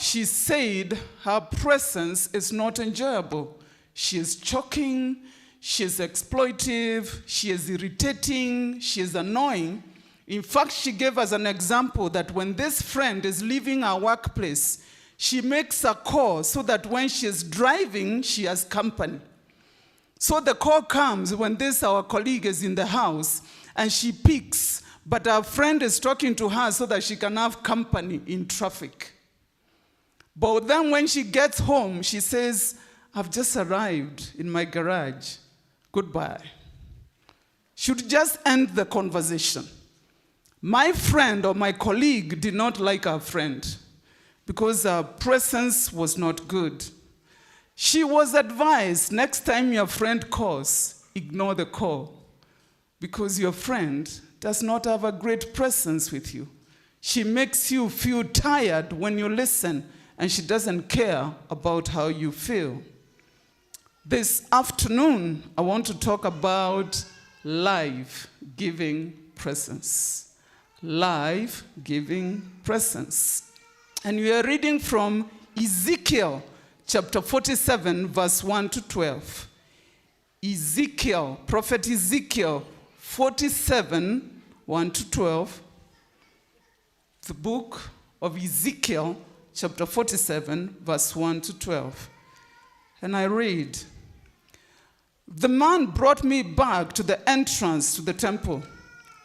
she said her presence is not enjoyable. She is choking, she is exploitive, she is irritating, she is annoying. In fact, she gave us an example that when this friend is leaving our workplace, she makes a call so that when she is driving, she has company. So the call comes when our colleague is in the house and she picks, but our friend is talking to her so that she can have company in traffic. But then when she gets home, she says, I've just arrived in my garage. Goodbye. Should just end the conversation. My friend or my colleague did not like our friend because her presence was not good. She was advised, next time your friend calls, ignore the call because your friend does not have a great presence with you. She makes you feel tired when you listen, and she doesn't care about how you feel. This afternoon, I want to talk about life-giving presence. Life-giving presence. And we are reading from Ezekiel chapter 47, verse 1 to 12. Ezekiel, Prophet Ezekiel 47, 1 to 12. The book of Ezekiel, chapter 47, verse 1 to 12. And I read, "The man brought me back to the entrance to the temple,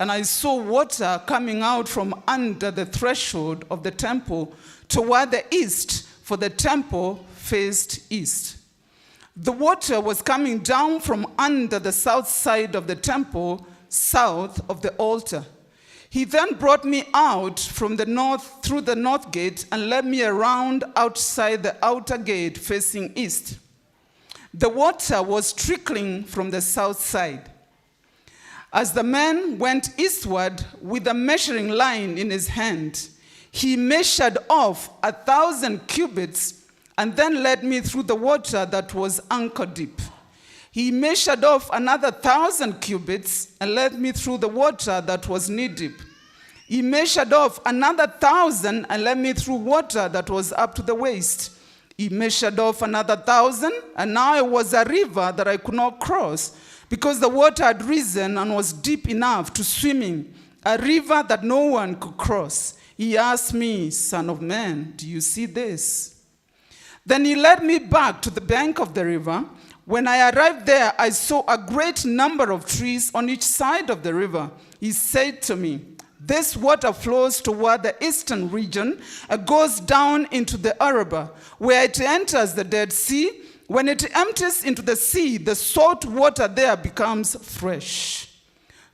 and I saw water coming out from under the threshold of the temple toward the east, for the temple faced east. The water was coming down from under the south side of the temple, south of the altar. He then brought me out from the north through the north gate and led me around outside the outer gate facing east. The water was trickling from the south side. As the man went eastward with a measuring line in his hand, he measured off 1,000 cubits and then led me through the water that was ankle deep. He measured off another 1,000 cubits and led me through the water that was knee deep. He measured off another 1,000 and led me through water that was up to the waist. He measured off another 1,000, and now it was a river that I could not cross, because the water had risen and was deep enough to swim in, a river that no one could cross. He asked me, 'Son of man, do you see this?' Then he led me back to the bank of the river. When I arrived there, I saw a great number of trees on each side of the river. He said to me, 'This water flows toward the eastern region and goes down into the Arabah, where it enters the Dead Sea. When it empties into the sea, the salt water there becomes fresh.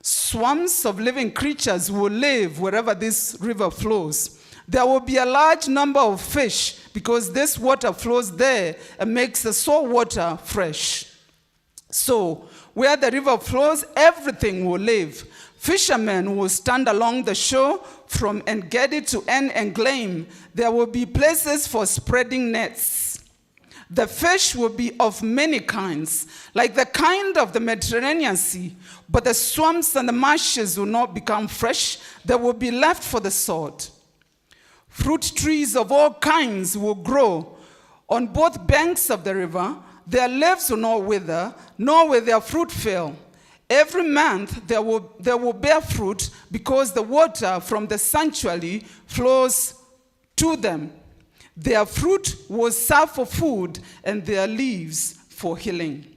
Swarms of living creatures will live wherever this river flows. There will be a large number of fish because this water flows there and makes the salt water fresh. So where the river flows, everything will live. Fishermen will stand along the shore from En-Gedi to En-Eglaim. There will be places for spreading nets. The fish will be of many kinds, like the kind of the Mediterranean Sea, but the swamps and the marshes will not become fresh. They will be left for the salt. Fruit trees of all kinds will grow on both banks of the river. Their leaves will not wither, nor will their fruit fail. Every month they will bear fruit, because the water from the sanctuary flows to them. Their fruit will serve for food, and their leaves for healing."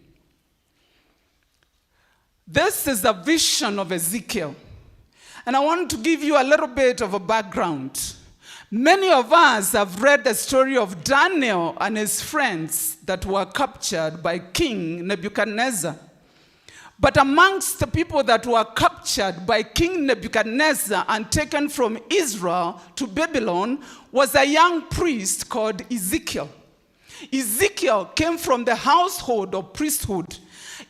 This is a vision of Ezekiel. And I want to give you a little bit of a background. Many of us have read the story of Daniel and his friends that were captured by King Nebuchadnezzar. But amongst the people that were captured by King Nebuchadnezzar and taken from Israel to Babylon was a young priest called Ezekiel. Ezekiel came from the household of priesthood.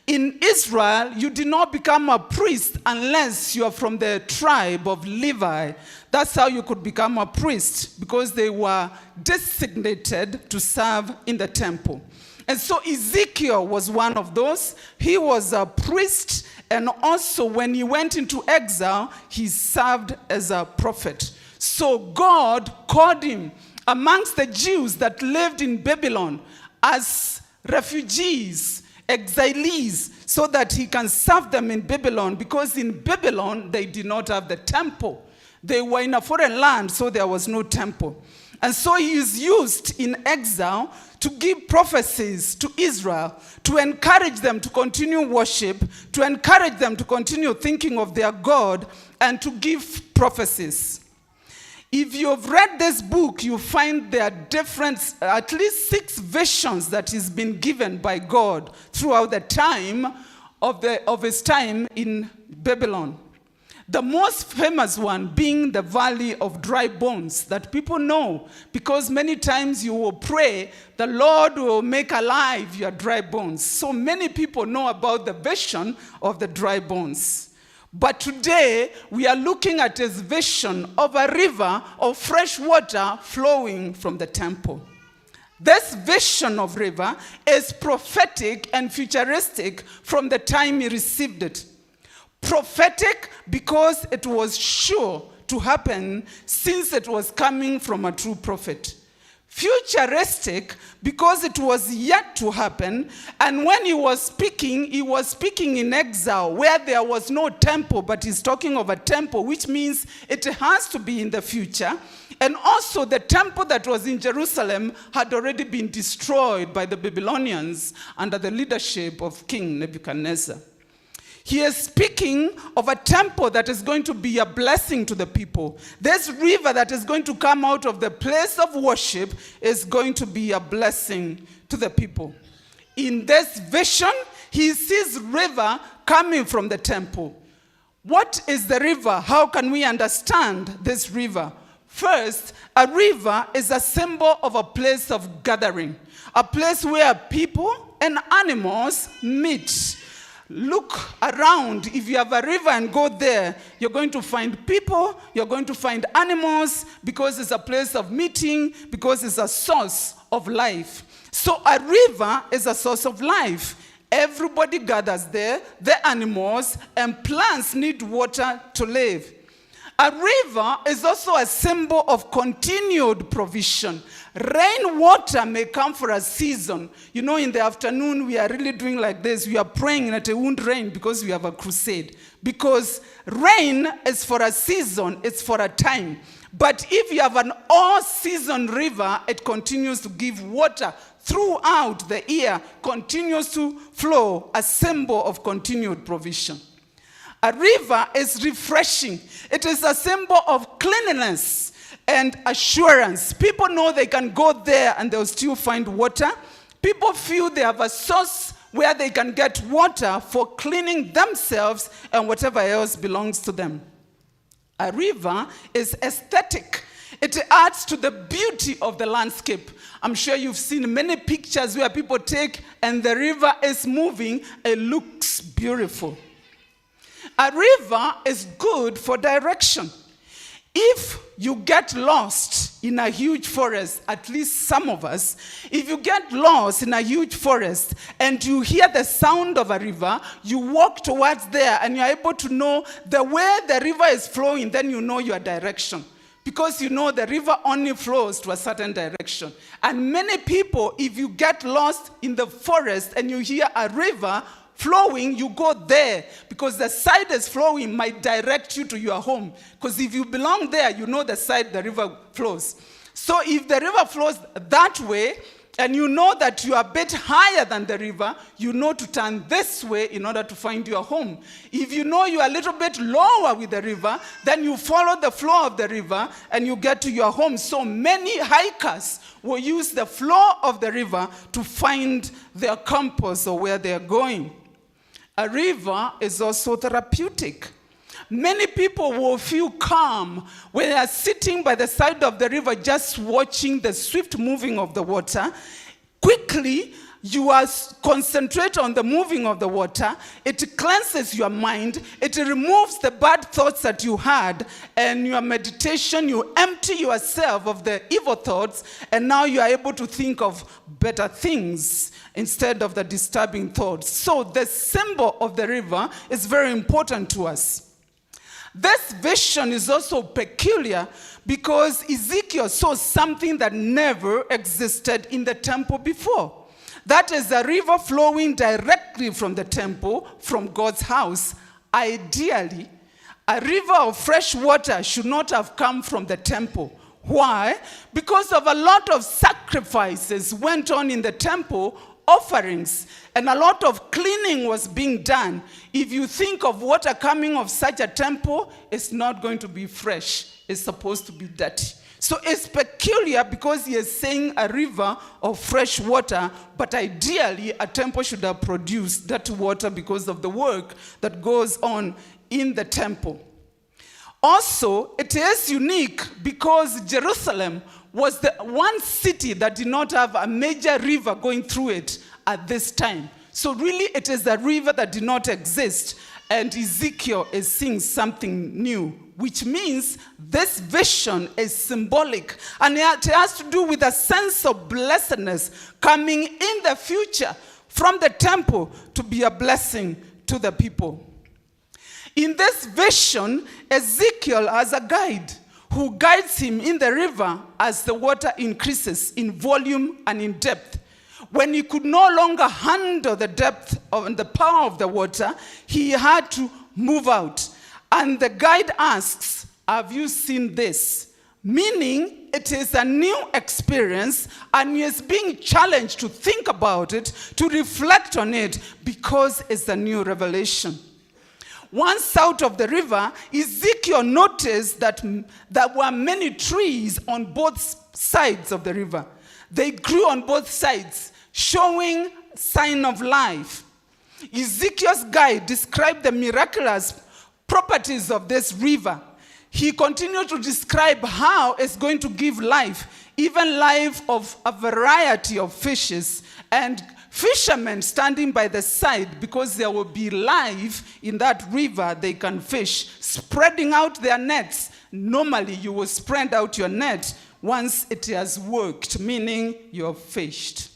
In Israel, you did not become a priest unless you are from the tribe of Levi. That's how you could become a priest, because they were designated to serve in the temple. And so Ezekiel was one of those. He was a priest, and also when he went into exile, he served as a prophet. So God called him amongst the Jews that lived in Babylon as refugees, exilees, so that he can serve them in Babylon, because in Babylon they did not have the temple. They were in a foreign land, so there was no temple. And so he is used in exile to give prophecies to Israel, to encourage them to continue worship, to encourage them to continue thinking of their God, and to give prophecies. If you've read this book, you find there are different, at least 6 visions that he's been given by God throughout the time of his time in Babylon. The most famous one being the valley of dry bones that people know, because many times you will pray, the Lord will make alive your dry bones. So many people know about the vision of the dry bones. But today, we are looking at his vision of a river of fresh water flowing from the temple. This vision of river is prophetic and futuristic from the time he received it. Prophetic because it was sure to happen since it was coming from a true prophet. Futuristic because it was yet to happen, and when he was speaking in exile where there was no temple, but he's talking of a temple, which means it has to be in the future. And also the temple that was in Jerusalem had already been destroyed by the Babylonians under the leadership of King Nebuchadnezzar. He is speaking of a temple that is going to be a blessing to the people. This river that is going to come out of the place of worship is going to be a blessing to the people. In this vision, he sees river coming from the temple. What is the river? How can we understand this river? First, a river is a symbol of a place of gathering, a place where people and animals meet. Look around. If you have a river and go there, you're going to find people, you're going to find animals, because it's a place of meeting, because it's a source of life. So a river is a source of life. Everybody gathers there, the animals and plants need water to live. A river is also a symbol of continued provision. Rainwater may come for a season. You know, in the afternoon, we are really doing like this. We are praying that it won't rain because we have a crusade. Because rain is for a season, it's for a time. But if you have an all-season river, it continues to give water throughout the year, continues to flow, a symbol of continued provision. A river is refreshing. It is a symbol of cleanliness and assurance. People know they can go there and they'll still find water. People feel they have a source where they can get water for cleaning themselves and whatever else belongs to them. A river is aesthetic. It adds to the beauty of the landscape. I'm sure you've seen many pictures where people take and the river is moving. It looks beautiful. A river is good for direction. If you get lost in a huge forest, at least some of us, if you get lost in a huge forest and you hear the sound of a river, you walk towards there and you're able to know the way the river is flowing, then you know your direction. Because you know the river only flows to a certain direction. And many people, if you get lost in the forest and you hear a river flowing, you go there, because the side is flowing might direct you to your home. Because if you belong there, you know the side the river flows. So if the river flows that way, and you know that you are a bit higher than the river, you know to turn this way in order to find your home. If you know you are a little bit lower with the river, then you follow the flow of the river and you get to your home. So many hikers will use the flow of the river to find their compass or where they are going. A river is also therapeutic. Many people will feel calm when they are sitting by the side of the river just watching the swift moving of the water. Quickly, you are concentrate on the moving of the water. It cleanses your mind. It removes the bad thoughts that you had. And your meditation, you empty yourself of the evil thoughts. And now you are able to think of better things instead of the disturbing thoughts. So the symbol of the river is very important to us. This vision is also peculiar because Ezekiel saw something that never existed in the temple before. That is a river flowing directly from the temple, from God's house. Ideally, a river of fresh water should not have come from the temple. Why? Because of a lot of sacrifices went on in the temple, offerings, and a lot of cleaning was being done. If you think of water coming of such a temple, it's not going to be fresh. It's supposed to be dirty. So it's peculiar because he is saying a river of fresh water, but ideally a temple should have produced that water because of the work that goes on in the temple. Also, it is unique because Jerusalem was the one city that did not have a major river going through it at this time. So really it is a river that did not exist, and Ezekiel is seeing something new, which means this vision is symbolic, and it has to do with a sense of blessedness coming in the future from the temple to be a blessing to the people. In this vision, Ezekiel has a guide who guides him in the river as the water increases in volume and in depth. When he could no longer handle the depth and the power of the water, he had to move out. And the guide asks, "Have you seen this?" Meaning it is a new experience, and he is being challenged to think about it, to reflect on it, because it's a new revelation. Once out of the river, Ezekiel noticed that there were many trees on both sides of the river. They grew on both sides, showing sign of life. Ezekiel's guide described the miraculous properties of this river. He continued to describe how it's going to give life, even life of a variety of fishes, and fishermen standing by the side, because there will be life in that river. They can fish, spreading out their nets. Normally, you will spread out your net once it has worked, meaning you have fished.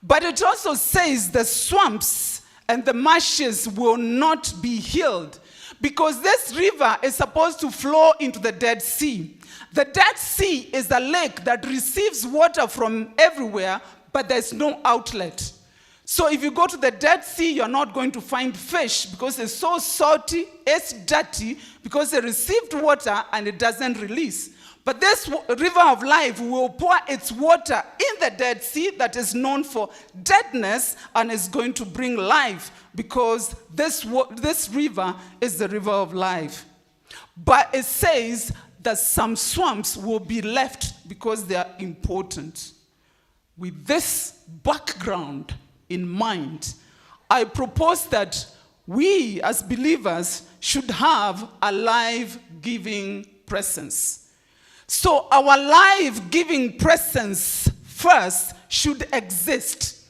But it also says the swamps and the marshes will not be healed, because this river is supposed to flow into the Dead Sea. The Dead Sea is a lake that receives water from everywhere, but there's no outlet. So if you go to the Dead Sea, you're not going to find fish because it's so salty, it's dirty, because it received water and it doesn't release. But this river of life will pour its water in the Dead Sea that is known for deadness, and is going to bring life, because this river is the river of life. But it says that some swamps will be left because they are important. With this background in mind, I propose that we as believers should have a life-giving presence. So our life-giving presence first should exist.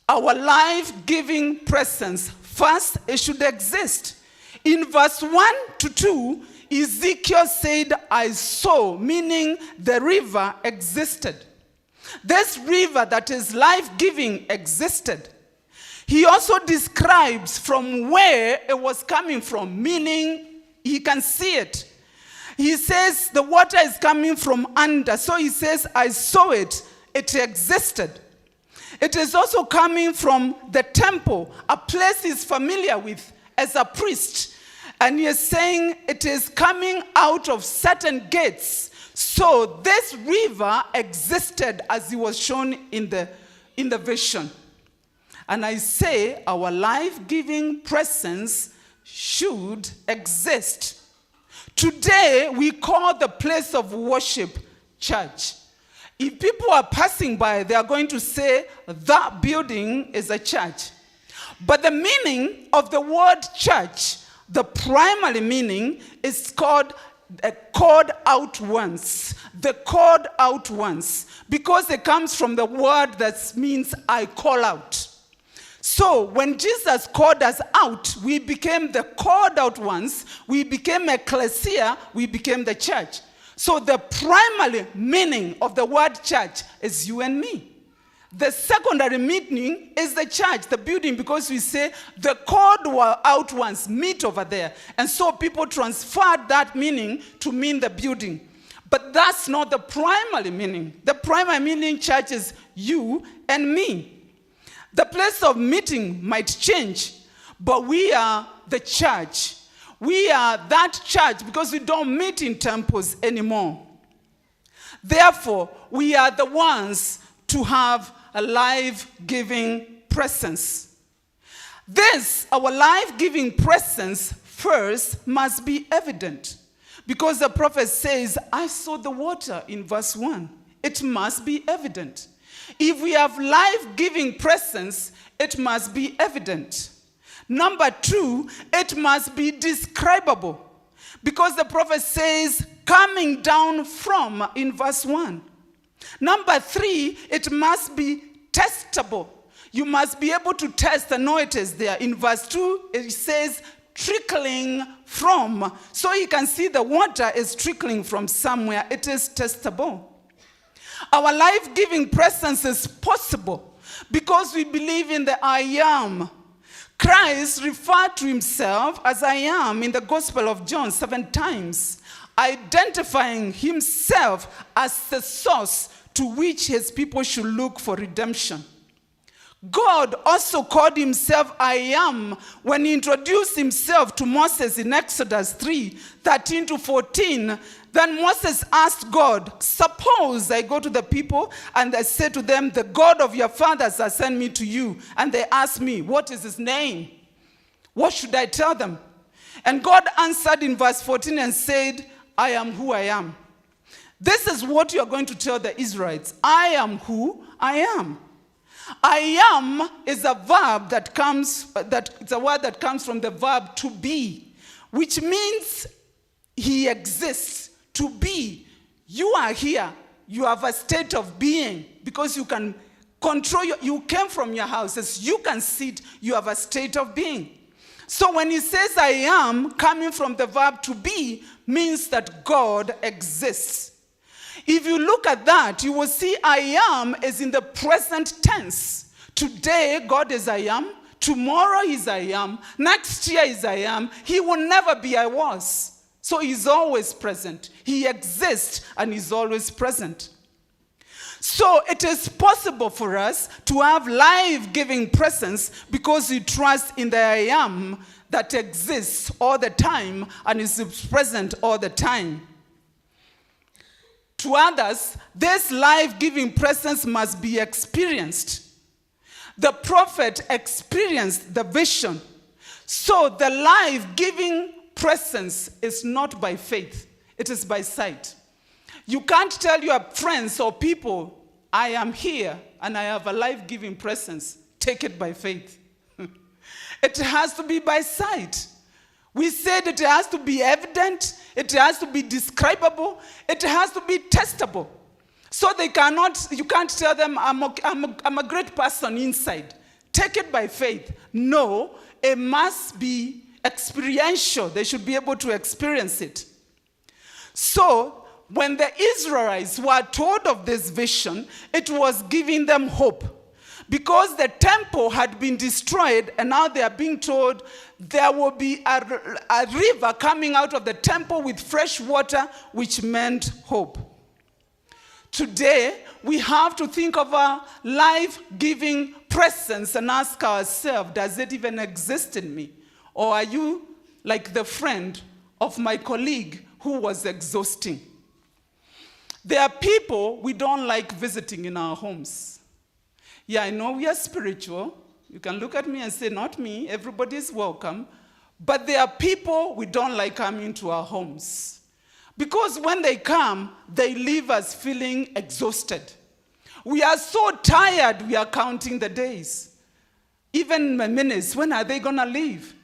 Our life-giving presence first, it should exist. In verse 1 to 2, Ezekiel said, "I saw," meaning the river existed. This river that is life-giving existed. He also describes from where it was coming from, meaning he can see it. He says the water is coming from under. So he says, "I saw it. It existed." It is also coming from the temple, a place he's familiar with as a priest. And he is saying it is coming out of certain gates. So this river existed as he was shown in the vision. And I say our life-giving presence should exist. Today, we call the place of worship church. If people are passing by, they are going to say that building is a church. But the meaning of the word church, the primary meaning, is called the called out ones. The called out ones. Because it comes from the word that means I call out. So when Jesus called us out, we became the called out ones. We became ecclesia. We became the church. So the primary meaning of the word church is you and me. The secondary meaning is the church, the building, because we say the cord were out once, meet over there. And so people transferred that meaning to mean the building. But that's not the primary meaning. The primary meaning, church, is you and me. The place of meeting might change, but we are the church. We are that church because we don't meet in temples anymore. Therefore, we are the ones to have a life-giving presence. This, our life-giving presence, first must be evident. Because the prophet says, I saw the water in verse 1. It must be evident. If we have life-giving presence, it must be evident. Number 2, it must be describable. Because the prophet says, coming down from in verse 1. Number 3, it must be testable. You must be able to test and know it is there. In verse 2, it says, trickling from. So you can see the water is trickling from somewhere. It is testable. Our life-giving presence is possible because we believe in the I am. Christ referred to himself as I am in the Gospel of John 7 times, identifying himself as the source to which his people should look for redemption. God also called himself I am when he introduced himself to Moses in Exodus 3:13-14. Then Moses asked God, suppose I go to the people and I say to them, the God of your fathers has sent me to you. And they ask me, what is his name? What should I tell them? And God answered in verse 14 and said, I am who I am. This is what you are going to tell the Israelites. I am who I am. I am is a verb it's a word that comes from the verb to be, which means he exists. To be. You are here. You have a state of being because you can control you came from your houses. You can sit. You have a state of being. So when he says I am, coming from the verb to be, means that God exists. If you look at that, you will see I am is in the present tense. Today, God is I am. Tomorrow is I am. Next year is I am. He will never be I was. So he's always present. He exists and he's always present. So it is possible for us to have life-giving presence because we trust in the I am that exists all the time and is present all the time. To others, this life-giving presence must be experienced. The prophet experienced the vision. So the life-giving presence is not by faith. It is by sight. You can't tell your friends or people, I am here and I have a life-giving presence. Take it by faith. It has to be by sight. We said it has to be evident. It has to be describable. It has to be testable. So you can't tell them, I'm a great person inside. Take it by faith. No, it must be experiential. They should be able to experience it. So when the Israelites were told of this vision, it was giving them hope. Because the temple had been destroyed, and now they are being told there will be a river coming out of the temple with fresh water, which meant hope. Today, we have to think of a life-giving presence and ask ourselves, does it even exist in me? Or are you like the friend of my colleague who was exhausting? There are people we don't like visiting in our homes. Yeah, I know we are spiritual. You can look at me and say, not me, everybody is welcome. But there are people we don't like coming to our homes. Because when they come, they leave us feeling exhausted. We are so tired, we are counting the days. Even minutes, when are they going to leave?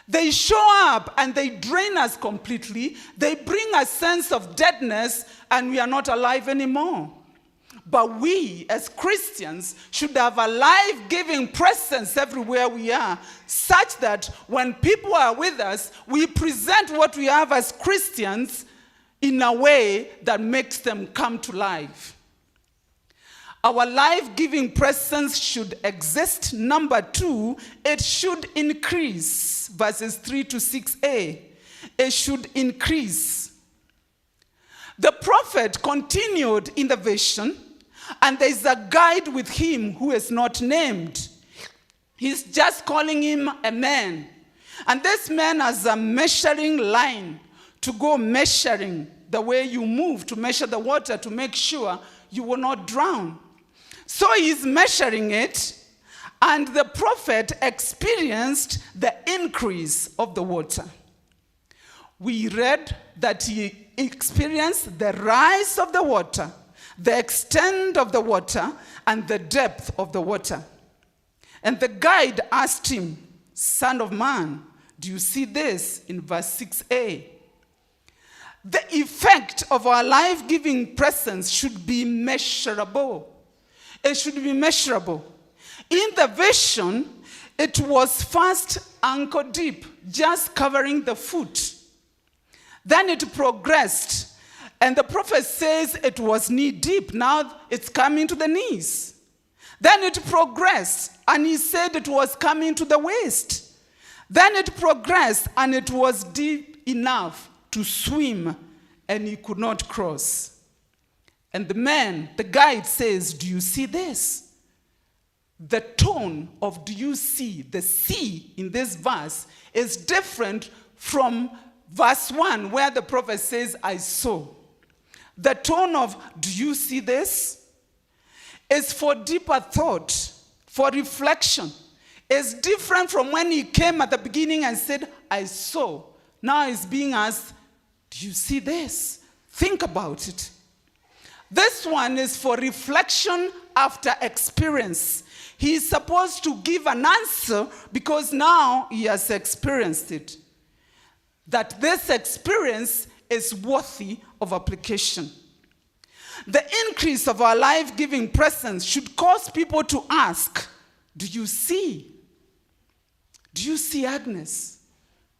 They show up and they drain us completely. They bring a sense of deadness and we are not alive anymore. But we, as Christians, should have a life-giving presence everywhere we are, such that when people are with us, we present what we have as Christians in a way that makes them come to life. our life-giving presence should exist. Number 2, it should increase. Verses 3 to 6a. It should increase. The prophet continued in the vision, and there is a guide with him who is not named. He's just calling him a man. And this man has a measuring line to go measuring the way you move, to measure the water, to make sure you will not drown. So he's measuring it, and the prophet experienced the increase of the water. We read that he experienced the rise of the water, the extent of the water, and the depth of the water. And the guide asked him, "Son of man, do you see this?" In verse 6a. The effect of our life-giving presence should be measurable. It should be measurable. In the vision, it was first ankle deep, just covering the foot. Then it progressed, and the prophet says it was knee deep. Now it's coming to the knees. Then it progressed, and he said it was coming to the waist. Then it progressed, and it was deep enough to swim, and he could not cross. And the guide says, "Do you see this?" The tone of "do you see," the "see" in this verse is different from verse 1, where the prophet says, "I saw." The tone of "do you see this?" is for deeper thought, for reflection. It's different from when he came at the beginning and said, "I saw." Now he's being asked, "Do you see this?" Think about it. This one is for reflection after experience. He is supposed to give an answer because now he has experienced it. That this experience is worthy of application. The increase of our life-giving presence should cause people to ask, "Do you see? Do you see Agnes?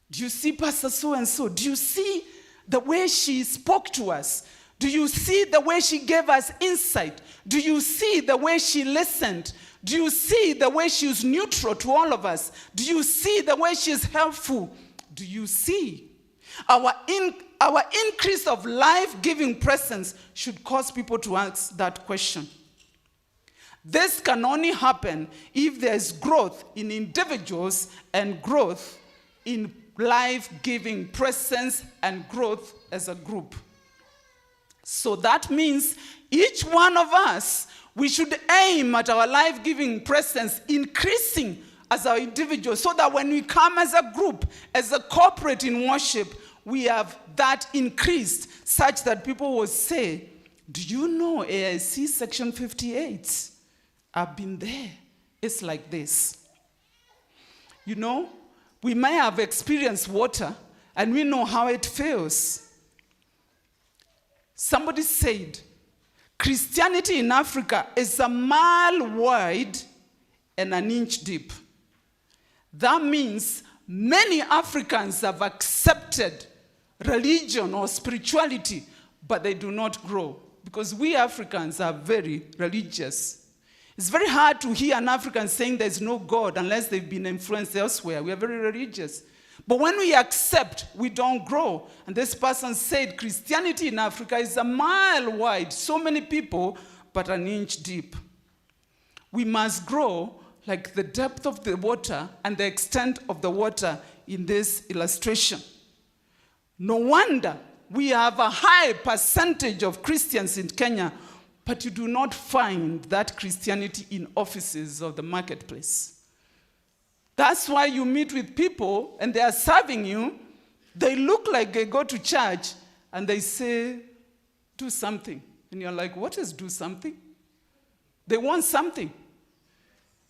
Do you see Pastor so-and-so? Do you see the way she spoke to us? Do you see the way she gave us insight? Do you see the way she listened? Do you see the way she was neutral to all of us? Do you see the way she is helpful? Do you see?" Our increase of life-giving presence should cause people to ask that question. This can only happen if there is growth in individuals and growth in life-giving presence and growth as a group. So that means each one of us, we should aim at our life-giving presence increasing as our individuals, so that when we come as a group, as a corporate in worship, we have that increased such that people will say, "Do you know A.I.C. section 58? I've been there. It's like this." You know, we may have experienced water and we know how it feels. Somebody said, Christianity in Africa is a mile wide and an inch deep. That means many Africans have accepted religion or spirituality, but they do not grow, because we Africans are very religious. It's very hard to hear an African saying there's no God unless they've been influenced elsewhere. We are very religious. But when we accept, we don't grow. And this person said Christianity in Africa is a mile wide, so many people, but an inch deep. We must grow like the depth of the water and the extent of the water in this illustration. No wonder we have a high percentage of Christians in Kenya, but you do not find that Christianity in offices of the marketplace. That's why you meet with people and they are serving you. They look like they go to church and they say, "Do something." And you're like, "What is do something?" They want something.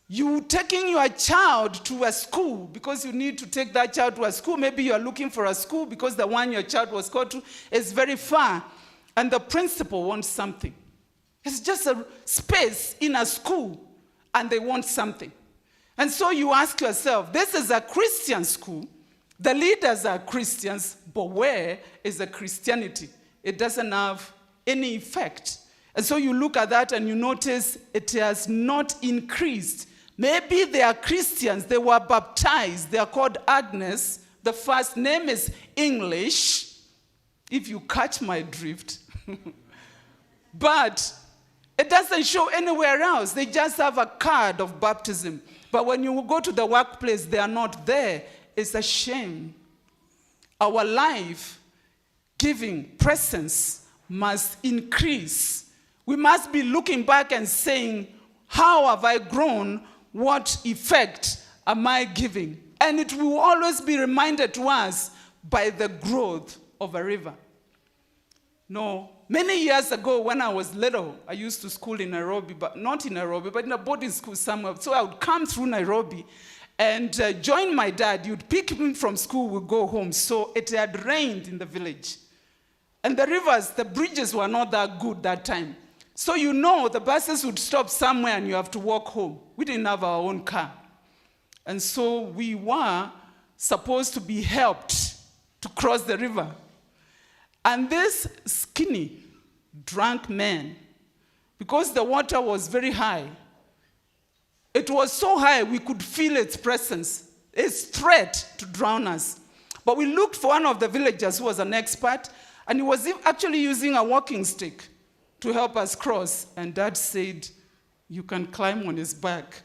You taking your child to a school because you need to take that child to a school. Maybe you're looking for a school because the one your child was called to is very far. And the principal wants something. It's just a space in a school and they want something. And so you ask yourself, this is a Christian school. The leaders are Christians, but where is the Christianity? It doesn't have any effect. And so you look at that and you notice it has not increased. Maybe they are Christians, they were baptized, they are called Agnes. The first name is English, if you catch my drift. But it doesn't show anywhere else. They just have a card of baptism. But when you go to the workplace, they are not there. It's a shame. Our life-giving presence must increase. We must be looking back and saying, how have I grown? What effect am I giving? And it will always be reminded to us by the growth of a river. No, many years ago when I was little, I used to school in Nairobi, but not in Nairobi, but in a boarding school somewhere. So I would come through Nairobi and join my dad. You'd pick him from school, we'd go home. So it had rained in the village. And the rivers, the bridges were not that good that time. So you know the buses would stop somewhere and you have to walk home. We didn't have our own car. And so we were supposed to be helped to cross the river. And this skinny, drunk man, because the water was very high, it was so high we could feel its presence, its threat to drown us. But we looked for one of the villagers who was an expert, and he was actually using a walking stick to help us cross. And Dad said, you can climb on his back.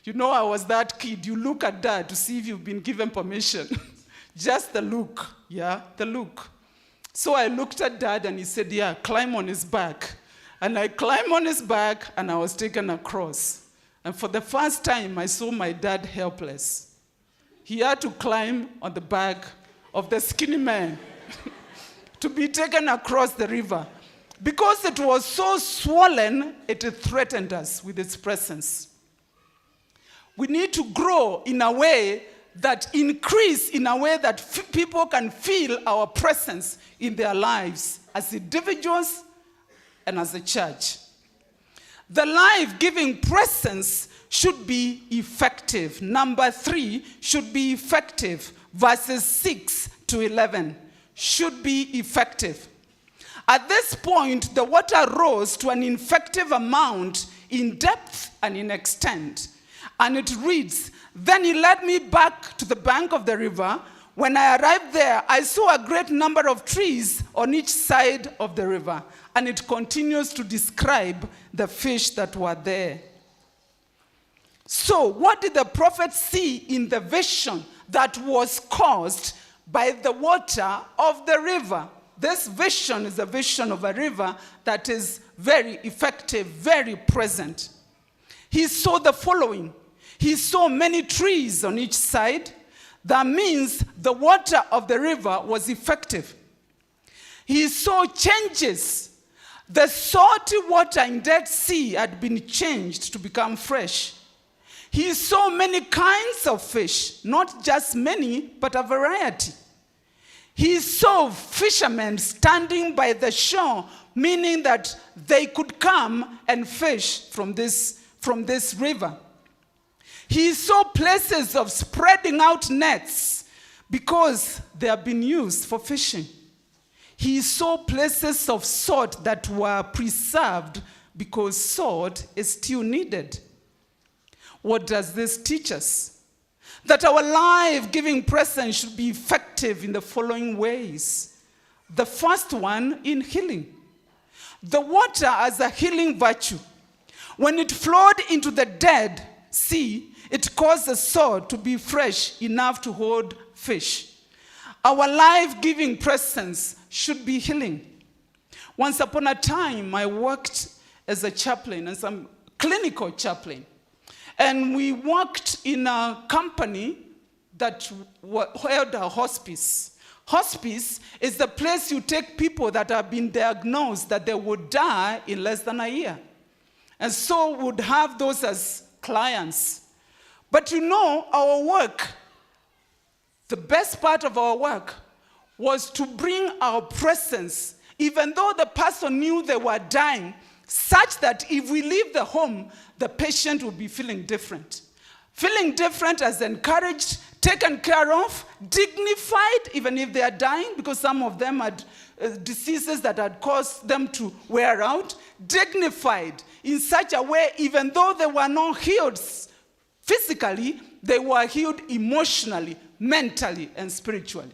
You know, I was that kid. You look at Dad to see if you've been given permission. Just the look, yeah, the look. So I looked at Dad and he said, yeah, climb on his back. And I climbed on his back and I was taken across. And for the first time, I saw my dad helpless. He had to climb on the back of the skinny man to be taken across the river. Because it was so swollen, it threatened us with its presence. We need to grow in a way that increase in a way that people can feel our presence in their lives as individuals and as a church. The life-giving presence should be effective. Number 3 should be effective. Verses 6 to 11 should be effective. At this point, the water rose to an effective amount in depth and in extent. And it reads, then he led me back to the bank of the river. When I arrived there, I saw a great number of trees on each side of the river. And it continues to describe the fish that were there. So, what did the prophet see in the vision that was caused by the water of the river? This vision is a vision of a river that is very effective, very present. He saw the following. He saw many trees on each side. That means the water of the river was effective. He saw changes. The salty water in Dead Sea had been changed to become fresh. He saw many kinds of fish, not just many, but a variety. He saw fishermen standing by the shore, meaning that they could come and fish from this river. He saw places of spreading out nets because they have been used for fishing. He saw places of salt that were preserved because salt is still needed. What does this teach us? That our life-giving presence should be effective in the following ways. The first one, in healing. The water as a healing virtue. When it flowed into the Dead Sea, it caused the salt to be fresh enough to hold fish. Our life-giving presence should be healing. Once upon a time, I worked as a chaplain, as a clinical chaplain. And we worked in a company that held a hospice. Hospice is the place you take people that have been diagnosed that they would die in less than a year. And so we would have those as clients. But you know, our work, the best part of our work was to bring our presence, even though the person knew they were dying, such that if we leave the home, the patient would be feeling different. Feeling different has encouraged taken care of, dignified, even if they are dying, because some of them had diseases that had caused them to wear out, dignified in such a way, even though they were not healed physically, they were healed emotionally, mentally, and spiritually.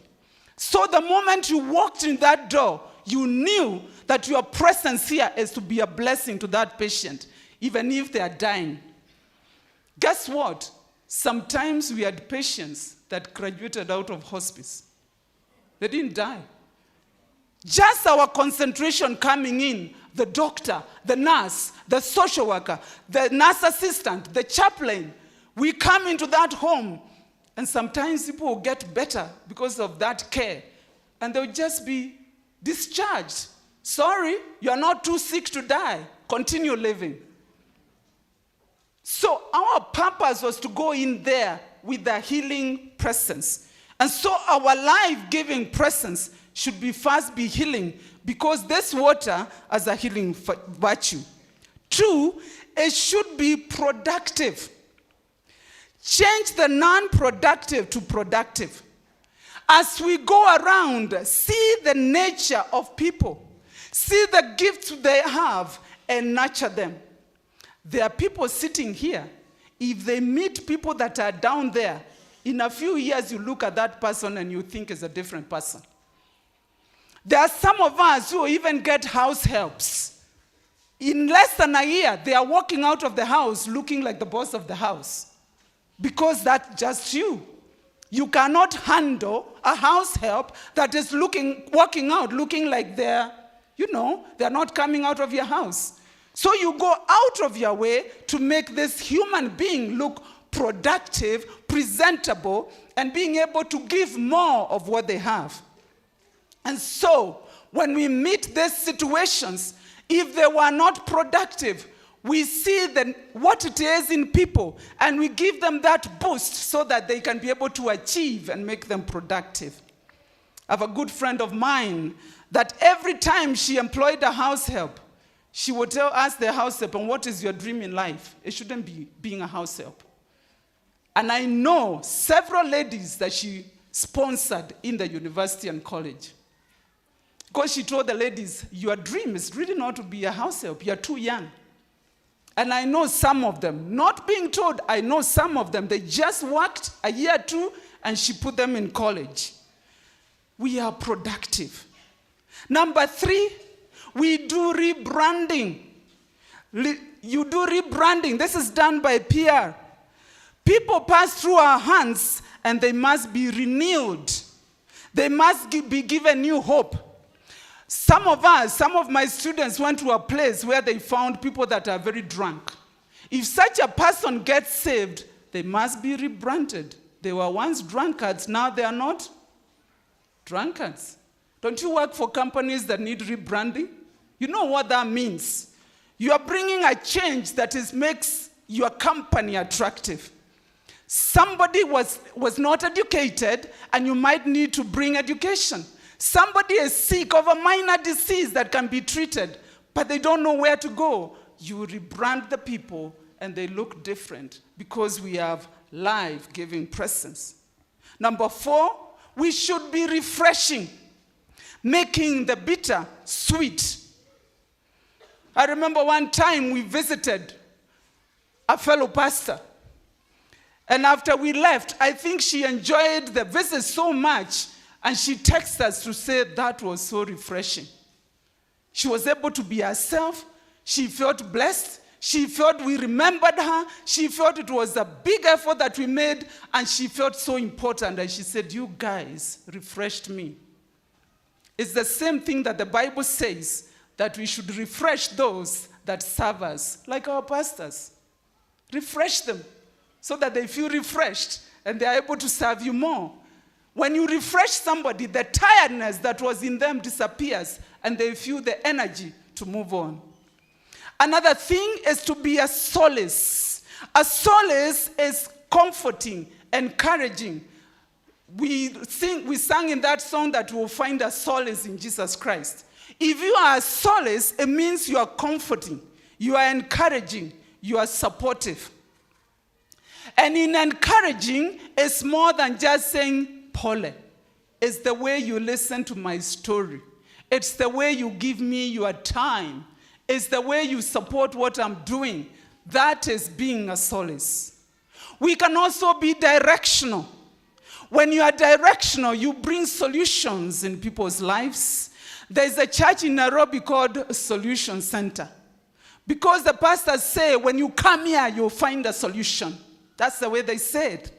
So the moment you walked in that door, you knew that your presence here is to be a blessing to that patient, even if they are dying. Guess what? Sometimes we had patients that graduated out of hospice. They didn't die. Just our concentration coming in, the doctor, the nurse, the social worker, the nurse assistant, the chaplain, we come into that home, and sometimes people will get better because of that care, and they'll just be discharged. Sorry, you are not too sick to die. Continue living. So our purpose was to go in there with the healing presence. And so our life-giving presence should be first be healing, because this water has a healing virtue. 2, it should be productive. Change the non-productive to productive. As we go around, see the nature of people, see the gifts they have, and nurture them. There are people sitting here. If they meet people that are down there, in a few years you look at that person and you think it's a different person. There are some of us who even get house helps. In less than a year, they are walking out of the house looking like the boss of the house. Because that's just you. You cannot handle a house help that is walking out looking like they're not coming out of your house. So you go out of your way to make this human being look productive, presentable, and being able to give more of what they have. And so, when we meet these situations, if they were not productive, we see what it is in people, and we give them that boost so that they can be able to achieve and make them productive. I have a good friend of mine that every time she employed a house help, she would ask the house help, and what is your dream in life? It shouldn't be being a house help. And I know several ladies that she sponsored in the university and college. Because she told the ladies, your dream is really not to be a house help. You're too young. And I know some of them, not being told, I know some of them, they just worked a year or 2, and she put them in college. We are productive. Number 3, we do rebranding. You do rebranding. This is done by PR. People pass through our hands, and they must be renewed. They must be given new hope. Some of my students went to a place where they found people that are very drunk. If such a person gets saved, they must be rebranded. They were once drunkards, now they are not drunkards. Don't you work for companies that need rebranding? You know what that means. You are bringing a change that makes your company attractive. Somebody was not educated, and you might need to bring education. Somebody is sick of a minor disease that can be treated, but they don't know where to go. You rebrand the people, and they look different because we have life-giving presence. Number 4, we should be refreshing, making the bitter sweet. I remember one time we visited a fellow pastor, and after we left, I think she enjoyed the visit so much, and she texted us to say that was so refreshing. She was able to be herself. She felt blessed. She felt we remembered her. She felt it was a big effort that we made, and she felt so important. And she said, you guys refreshed me. It's the same thing that the Bible says, that we should refresh those that serve us, like our pastors. Refresh them so that they feel refreshed and they are able to serve you more. When you refresh somebody, the tiredness that was in them disappears, and they feel the energy to move on. Another thing is to be a solace. A solace is comforting, encouraging. We sang in that song that we'll find a solace in Jesus Christ. If you are a solace, it means you are comforting, you are encouraging, you are supportive. And in encouraging, it's more than just saying, Pole. It's the way you listen to my story. It's the way you give me your time. It's the way you support what I'm doing. That is being a solace. We can also be directional. When you are directional, you bring solutions in people's lives. There's a church in Nairobi called Solution Center. Because the pastors say, when you come here, you'll find a solution. That's the way they said.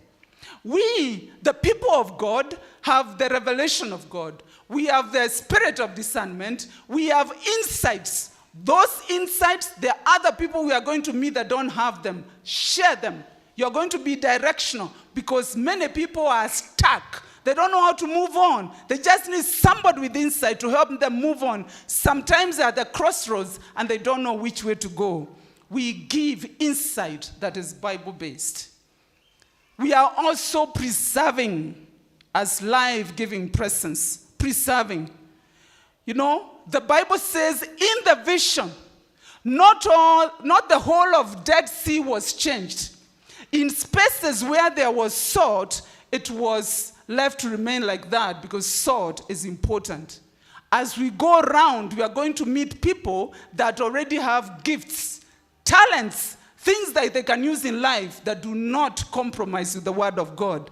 We, the people of God, have the revelation of God. We have the spirit of discernment. We have insights. Those insights, there are other people we are going to meet that don't have them. Share them. You're going to be directional because many people are stuck. They don't know how to move on. They just need somebody with insight to help them move on. Sometimes they're at the crossroads and they don't know which way to go. We give insight that is Bible-based. We are also preserving as life-giving presence. Preserving. You know, the Bible says in the vision, not the whole of Dead Sea was changed. In spaces where there was salt, it was left to remain like that because salt is important. As we go around, we are going to meet people that already have gifts, talents, things that they can use in life that do not compromise with the word of God.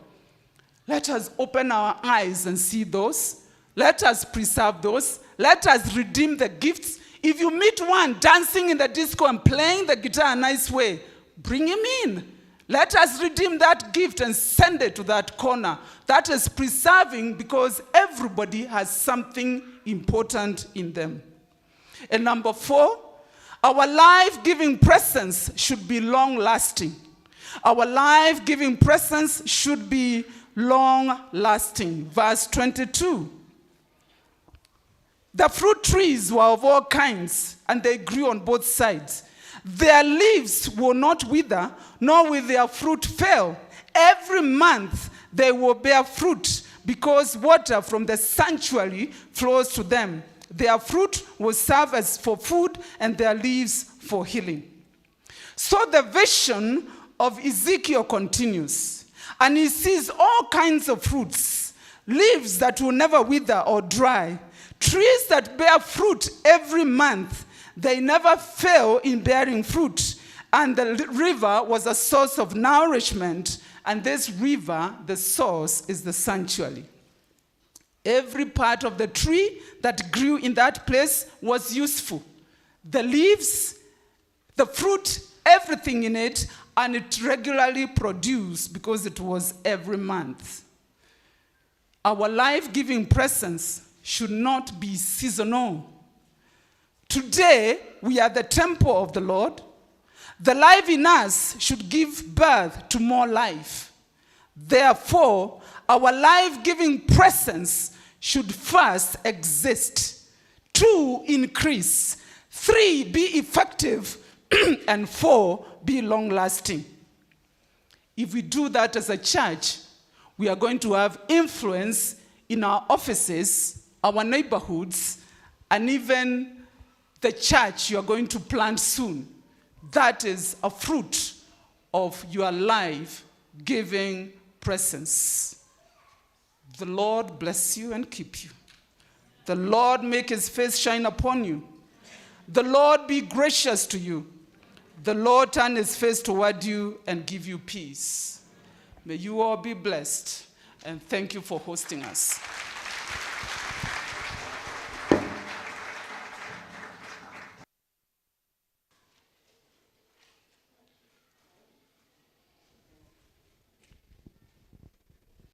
Let us open our eyes and see those. Let us preserve those. Let us redeem the gifts. If you meet one dancing in the disco and playing the guitar a nice way, bring him in. Let us redeem that gift and send it to that corner. That is preserving because everybody has something important in them. And number 4, our life-giving presence should be long-lasting. Our life-giving presence should be long-lasting. Verse 22. The fruit trees were of all kinds, and they grew on both sides. Their leaves will not wither, nor will their fruit fail. Every month they will bear fruit, because water from the sanctuary flows to them. Their fruit will serve as for food, and their leaves for healing. So the vision of Ezekiel continues, and he sees all kinds of fruits, leaves that will never wither or dry, trees that bear fruit every month. They never fail in bearing fruit. And the river was a source of nourishment. And this river, the source, is the sanctuary. Every part of the tree that grew in that place was useful. The leaves, the fruit, everything in it, and it regularly produced because it was every month. Our life-giving presence should not be seasonal. Today, we are the temple of the Lord. The life in us should give birth to more life. Therefore, our life-giving presence should first exist. 2, increase. 3, be effective. And 4, be long-lasting. If we do that as a church, we are going to have influence in our offices, our neighborhoods, and even the church you are going to plant soon. That is a fruit of your life-giving presence. The Lord bless you and keep you. The Lord make his face shine upon you. The Lord be gracious to you. The Lord turn his face toward you and give you peace. May you all be blessed. And thank you for hosting us.